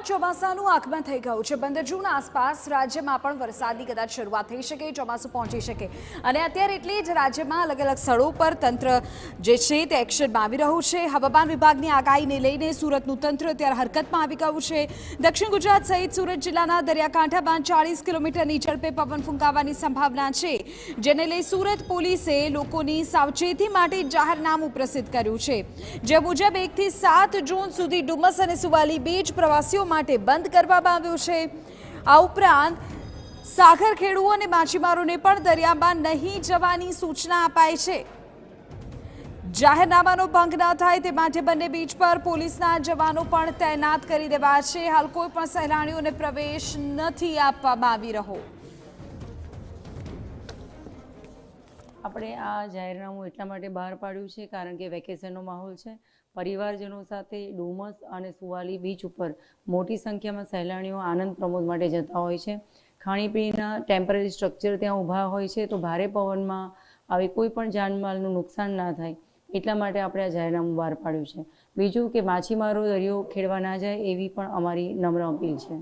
ચોમાસાનું આગમન થઈ ગયું છે। 15 જૂન આસપાસ રાજ્યમાં પણ વરસાદની કદાચ શરૂઆત થઈ શકે, ચોમાસું પહોંચી શકે અને અત્યારે એટલે જ રાજ્યમાં અલગ અલગ સ્થળો પર તંત્ર જે છે તે એક્શનમાં આવી રહ્યું છે। હવામાન વિભાગની આગાહીને લઈને સુરતનું તંત્ર અત્યારે હરકતમાં આવી ગયું છે। દક્ષિણ ગુજરાત સહિત સુરત જિલ્લાના દરિયાકાંઠામાં 40 કિલોમીટરની ઝડપે પવન ફૂંકાવાની સંભાવના છે, જેને લઈ સુરત પોલીસે લોકોની સાવચેતી માટે જાહેરનામું પ્રસિદ્ધ કર્યું છે, જે મુજબ 1 થી 7 જૂન સુધી ડુમસ અને સુવાલી બીચ પ્રવાસીઓ માટે બંધ કરવામાં આવ્યું છે। આ ઉપરાંત સાગરખેડુ અને માછીમારોને પણ દરિયામાં નહીં જવાની સૂચના અપાઈ છે। જાહેરનામાનો ભંગ ન થાય તે માટે બંને બીચ પર પોલીસના જવાનો પણ તૈનાત કરી દેવાયા છે। હાલ કોઈ પણ સહેલાણીઓને પ્રવેશ નથી આપવામાં આવી રહ્યો। આપણે આ જાહેરનામું એટલા માટે બહાર પાડ્યું છે કારણ કે વેકેશનનો માહોલ છે। પરિવારજનો સાથે ડુમસ અને સુવાલી બીચ ઉપર મોટી સંખ્યામાં સહેલાણીઓ આનંદ પ્રમોદ માટે જતા હોય છે। ખાણીપીણીના ટેમ્પરરી સ્ટ્રક્ચર ત્યાં ઊભા હોય છે, તો ભારે પવનમાં આવી કોઈ પણ જાનમાલનું નુકસાન ના થાય એટલા માટે આપણે આ જાહેરનામું બહાર પાડ્યું છે। બીજું કે માછીમારો દરિયો ખેડવા ના જાય એવી પણ અમારી નમ્ર અપીલ છે।